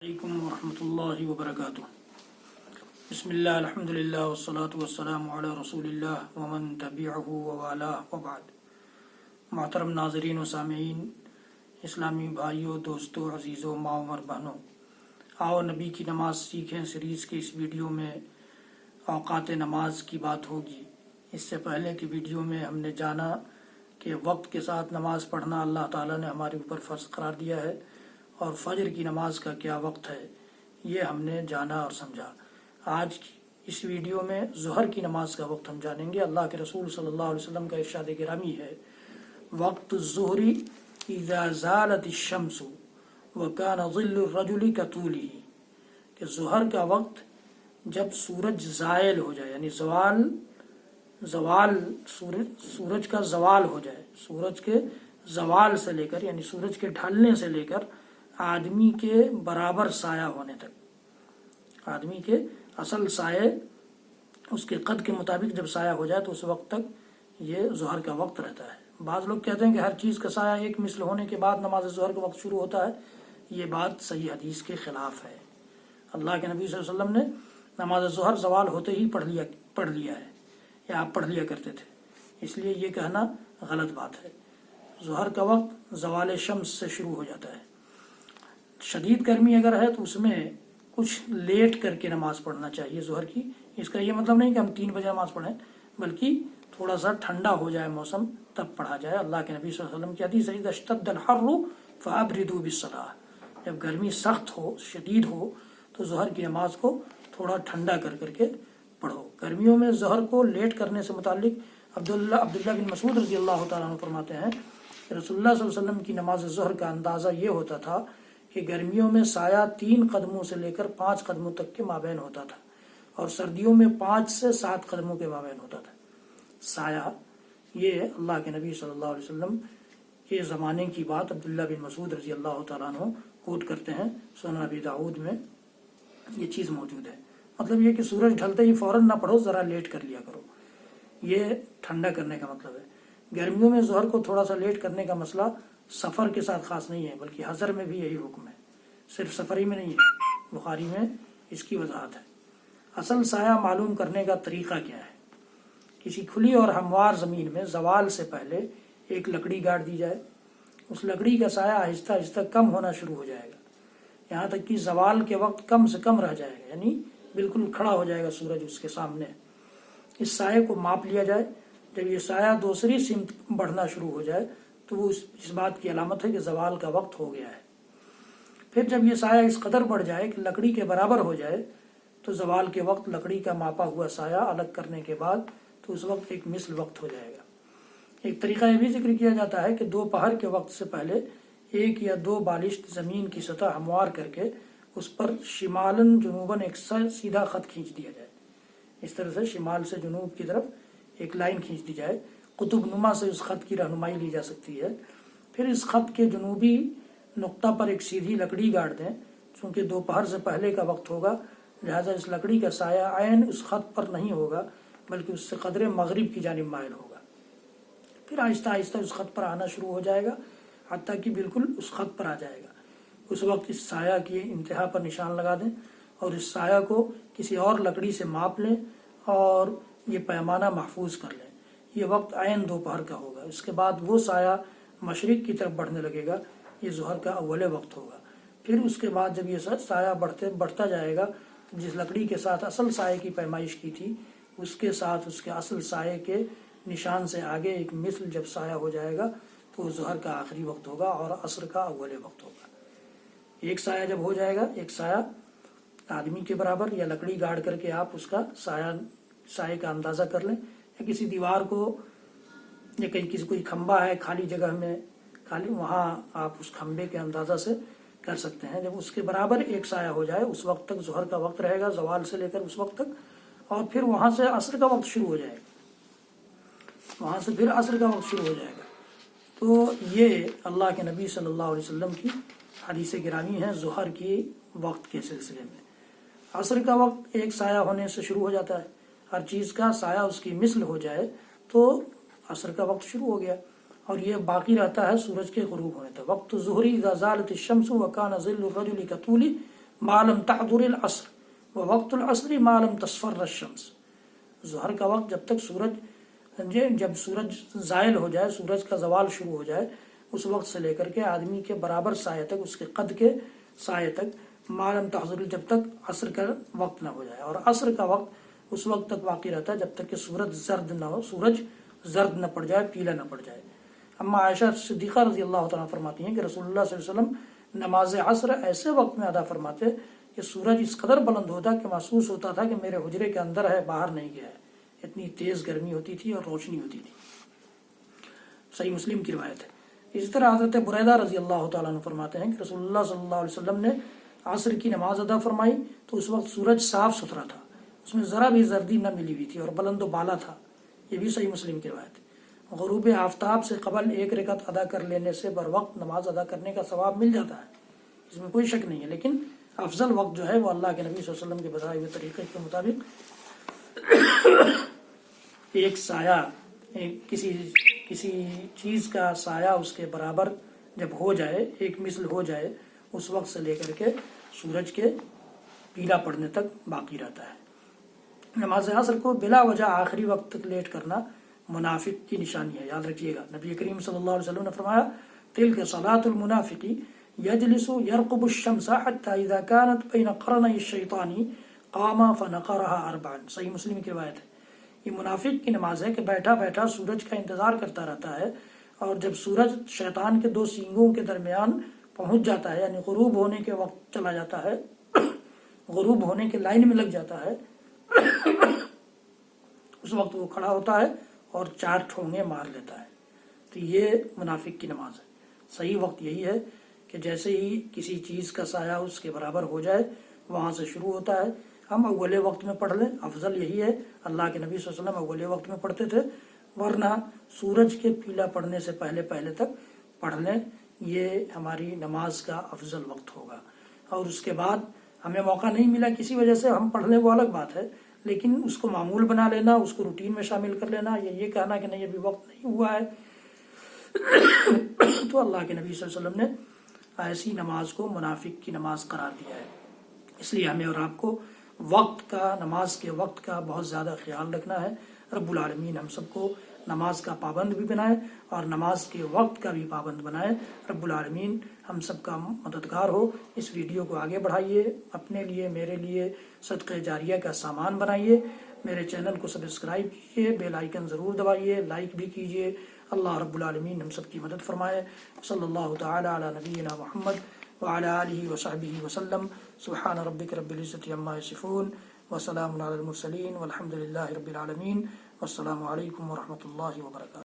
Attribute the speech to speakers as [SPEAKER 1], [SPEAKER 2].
[SPEAKER 1] علیکم ورحمۃ اللہ وبرکاتہ۔ بسم اللہ الحمد للہ والصلاة والسلام علی رسول اللہ ومن تبعہ ووالاہ وبعد۔ محترم ناظرین و سامعین، اسلامی بھائیوں، دوستوں، عزیزوں، ماں اور بہنوں، آؤ نبی کی نماز سیکھیں سیریز کے اس ویڈیو میں اوقات نماز کی بات ہوگی۔ اس سے پہلے کی ویڈیو میں ہم نے جانا کہ وقت کے ساتھ نماز پڑھنا اللہ تعالیٰ نے ہمارے اوپر فرض قرار دیا ہے، اور فجر کی نماز کا کیا وقت ہے یہ ہم نے جانا اور سمجھا۔ آج کی اس ویڈیو میں ظہر کی نماز کا وقت ہم جانیں گے۔ اللہ کے رسول صلی اللہ علیہ وسلم کا ارشاد گرامی ہے، وقت الظہر اذا زالت الشمس وکان ظل الرجل کطولہ، کہ ظہر کا وقت جب سورج زائل ہو جائے، یعنی سورج کا زوال ہو جائے، سورج کے زوال سے لے کر یعنی سورج کے ڈھلنے سے لے کر آدمی کے برابر سایہ ہونے تک، آدمی کے اصل سائے اس کے قد کے مطابق جب سایہ ہو جائے تو اس وقت تک یہ ظہر کا وقت رہتا ہے۔ بعض لوگ کہتے ہیں کہ ہر چیز کا سایہ ایک مثل ہونے کے بعد نماز ظہر کا وقت شروع ہوتا ہے، یہ بات صحیح حدیث کے خلاف ہے۔ اللہ کے نبی صلی اللہ علیہ وسلم نے نماز ظہر زوال ہوتے ہی پڑھ لیا ہے، یا آپ پڑھ لیا کرتے تھے، اس لیے یہ کہنا غلط بات ہے۔ ظہر کا وقت زوال شمس سے شروع ہو جاتا ہے۔ شدید گرمی اگر ہے تو اس میں کچھ لیٹ کر کے نماز پڑھنا چاہیے ظہر کی۔ اس کا یہ مطلب نہیں کہ ہم 3 بجے نماز پڑھیں، بلکہ تھوڑا سا ٹھنڈا ہو جائے موسم تب پڑھا جائے۔ اللہ کے نبی صلی اللہ علیہ وسلم کی حدیث ہے، اذا اشتد الحر فابردوا بالصلاۃ، جب گرمی سخت ہو، شدید ہو، تو ظہر کی نماز کو تھوڑا ٹھنڈا کر کے پڑھو۔ گرمیوں میں ظہر کو لیٹ کرنے سے متعلق عبداللہ بن مسعود رضی اللہ تعالیٰ عنہ فرماتے ہیں کہ رسول اللہ صلی اللہ علیہ وسلم کی نماز ظہر کا اندازہ یہ ہوتا تھا کہ گرمیوں میں سایہ 3 قدموں سے لے کر 5 قدموں تک کے مابین ہوتا تھا، اور سردیوں میں 5 سے 7 قدموں کے مابین ہوتا تھا۔ سایہ، یہ اللہ کے نبی صلی اللہ علیہ وسلم کے زمانے کی بات عبداللہ بن مسعود رضی اللہ تعالیٰ عنہ کوٹ کرتے ہیں۔ سنن ابی داؤد میں یہ چیز موجود ہے۔ مطلب یہ کہ سورج ڈھلتے ہی فوراً نہ پڑھو، ذرا لیٹ کر لیا کرو، یہ ٹھنڈا کرنے کا مطلب ہے۔ گرمیوں میں ظہر کو تھوڑا سا لیٹ کرنے کا مسئلہ سفر کے ساتھ خاص نہیں ہے، بلکہ حضر میں بھی یہی حکم ہے، صرف سفری میں نہیں ہے۔ بخاری میں اس کی وضاحت ہے۔ اصل سایہ معلوم کرنے کا طریقہ کیا ہے؟ کسی کھلی اور ہموار زمین میں زوال سے پہلے ایک لکڑی گاڑ دی جائے، اس لکڑی کا سایہ آہستہ آہستہ کم ہونا شروع ہو جائے گا، یہاں تک کہ زوال کے وقت کم سے کم رہ جائے گا، یعنی بالکل کھڑا ہو جائے گا سورج اس کے سامنے۔ اس سائے کو ماپ لیا جائے، جب یہ سایہ دوسری سمت بڑھنا شروع ہو جائے تو وہ اس بات کی علامت ہے کہ زوال کا وقت ہو گیا ہے۔ پھر جب یہ سایہ اس قدر بڑھ جائے کہ لکڑی کے برابر ہو جائے تو زوال کے وقت لکڑی کا ماپا ہوا سایہ الگ کرنے کے بعد تو اس وقت ایک مثل وقت ہو جائے گا۔ ایک طریقہ یہ بھی ذکر کیا جاتا ہے کہ دوپہر کے وقت سے پہلے 1 یا 2 بالشت زمین کی سطح ہموار کر کے اس پر شمالاً جنوباً ایک سیدھا خط کھینچ دیا جائے۔ اس طرح سے شمال سے جنوب کی طرف ایک لائن کھینچ دی جائے، قطب نما سے اس خط کی رہنمائی لی جا سکتی ہے۔ پھر اس خط کے جنوبی نقطہ پر ایک سیدھی لکڑی گاڑ دیں، چونکہ دوپہر سے پہلے کا وقت ہوگا، لہذا اس لکڑی کا سایہ عین اس خط پر نہیں ہوگا بلکہ اس سے قدرے مغرب کی جانب مائل ہوگا۔ پھر آہستہ آہستہ اس خط پر آنا شروع ہو جائے گا، حتیٰ کہ بالکل اس خط پر آ جائے گا۔ اس وقت اس سایہ کی انتہا پر نشان لگا دیں اور اس سایہ کو کسی اور لکڑی سے ماپ لیں اور یہ پیمانہ محفوظ کر لیں۔ یہ وقت عین دوپہر کا ہوگا۔ اس کے بعد وہ سایہ مشرق کی طرف بڑھنے لگے گا، یہ ظہر کا اول وقت ہوگا۔ پھر اس کے بعد جب یہ سایہ بڑھتا جائے گا، جس لکڑی کے ساتھ اصل سائے کی پیمائش کی تھی اس کے ساتھ اس کے اصل سائے کے نشان سے آگے ایک مثل جب سایہ ہو جائے گا تو وہ ظہر کا آخری وقت ہوگا اور عصر کا اول وقت ہوگا۔ ایک سایہ جب ہو جائے گا، ایک سایہ آدمی کے برابر یا لکڑی گاڑ کر کے آپ اس کا سائے کا اندازہ کر لیں، یا کسی دیوار کو یا کسی کوئی کھمبا ہے خالی جگہ میں، وہاں آپ اس کھمبے کے اندازہ سے کر سکتے ہیں۔ جب اس کے برابر ایک سایہ ہو جائے اس وقت تک ظہر کا وقت رہے گا، زوال سے لے کر اس وقت تک، اور پھر وہاں سے عصر کا وقت شروع ہو جائے گا، وہاں سے پھر عصر کا وقت شروع ہو جائے گا۔ تو یہ اللہ کے نبی صلی اللہ علیہ وسلم کی حدیث گرامی ہے ظہر کی وقت کے سلسلے میں۔ عصر کا وقت ایک سایہ ہونے سے شروع ہو جاتا ہے، ہر چیز کا سایہ اس کی مثل ہو جائے تو عصر کا وقت شروع ہو گیا، اور یہ باقی رہتا ہے سورج کے غروب ہونے تک۔ وقت ظہری اذا زالت الشمس وکان ظل الرجل کطولہ ما لم تحضر العصر ووقت العصر ما لم تصفر الشمس. ظہر کا وقت جب تک جب سورج زائل ہو جائے، سورج کا زوال شروع ہو جائے، اس وقت سے لے کر کے آدمی کے برابر سایہ تک، اس کے قد کے سایہ تک، ما لم تحضر جب تک عصر کا وقت نہ ہو جائے. اور عصر کا وقت اس وقت تک باقی رہتا ہے جب تک کہ سورج زرد نہ ہو، سورج زرد نہ پڑ جائے، پیلا نہ پڑ جائے. اما عائشہ صدیقہ رضی اللہ تعالیٰ فرماتی ہیں کہ رسول اللہ صلی اللہ علیہ وسلم نماز عصر ایسے وقت میں ادا فرماتے کہ سورج اس قدر بلند ہوتا کہ محسوس ہوتا تھا کہ میرے حجرے کے اندر ہے، باہر نہیں گیا ہے. اتنی تیز گرمی ہوتی تھی اور روشنی ہوتی تھی. صحیح مسلم کی روایت ہے. اسی طرح حضرت بریدہ رضی اللہ تعالیٰ عنہ فرماتے ہیں کہ رسول اللہ صلی اللہ علیہ وسلم نے عصر کی نماز ادا فرمائی تو اس وقت سورج صاف ستھرا تھا، اس میں ذرا بھی زردی نہ ملی ہوئی تھی اور بلند و بالا تھا. یہ بھی صحیح مسلم کی روایت ہے. غروب آفتاب سے قبل ایک رکعت ادا کر لینے سے بر وقت نماز ادا کرنے کا ثواب مل جاتا ہے، اس میں کوئی شک نہیں ہے. لیکن افضل وقت جو ہے وہ اللہ کے نبی صلی اللہ علیہ وسلم کے بتائے ہوئے طریقے کے مطابق ایک سایہ، کسی چیز کا سایہ اس کے برابر جب ہو جائے، ایک مثل ہو جائے، اس وقت سے لے کر کے سورج کے پیلا پڑنے تک باقی رہتا ہے. نماز عصر کو بلا وجہ آخری وقت تک لیٹ کرنا منافق کی نشانی ہے، یاد رکھیے گا. نبی کریم صلی اللہ علیہ وسلم نے فرمایا تلک صلاۃ المنافق یجلس یرقب الشمس حتی اذا كانت بین قرنی الشیطان قام فنقرها اربعا. صحیح مسلم کی روایت ہے. یہ منافق کی نماز ہے کہ بیٹھا بیٹھا سورج کا انتظار کرتا رہتا ہے، اور جب سورج شیطان کے دو سینگوں کے درمیان پہنچ جاتا ہے، یعنی غروب ہونے کے وقت چلا جاتا ہے، غروب ہونے کے لائن میں لگ جاتا ہے، اس وقت وہ کھڑا ہوتا ہے اور 4 ٹھونگے مار لیتا ہے. تو یہ منافق کی نماز ہے. صحیح وقت یہی ہے کہ جیسے ہی کسی چیز کا سایہ اس کے برابر ہو جائے وہاں سے شروع ہوتا ہے. ہم اول وقت میں پڑھ لیں، افضل یہی ہے. اللہ کے نبی صلی اللہ علیہ وسلم اول وقت میں پڑھتے تھے، ورنہ سورج کے پیلا پڑنے سے پہلے تک پڑھ لیں. یہ ہماری نماز کا افضل وقت ہوگا. اور اس کے بعد ہمیں موقع نہیں ملا کسی وجہ سے، ہم پڑھ لیں وہ الگ بات ہے، لیکن اس کو معمول بنا لینا، اس کو روٹین میں شامل کر لینا، یا یہ کہنا کہ نہیں ابھی وقت نہیں ہوا ہے تو اللہ کے نبی صلی اللہ علیہ وسلم نے ایسی نماز کو منافق کی نماز قرار دیا ہے. اس لیے ہمیں اور آپ کو وقت کا، نماز کے وقت کا بہت زیادہ خیال رکھنا ہے. رب العالمین ہم سب کو نماز کا پابند بھی بنائے اور نماز کے وقت کا بھی پابند بنائے. رب العالمین ہم سب کا مددگار ہو. اس ویڈیو کو آگے بڑھائیے، اپنے لیے، میرے لیے صدقہ جاریہ کا سامان بنائیے. میرے چینل کو سبسکرائب کیجیے، بیل آئیکن ضرور دبائیے، لائک بھی کیجیے. اللہ رب العالمین ہم سب کی مدد فرمائے. صلی اللہ تعالی علی نبینا محمد وعلی آلہ وصحبہ وسلم. سبحان ربک رب العزۃ عما یصفون وسلام علی المرسلین والحمد للہ رب العالمین. والسلام علیکم ورحمۃ اللہ وبرکاتہ.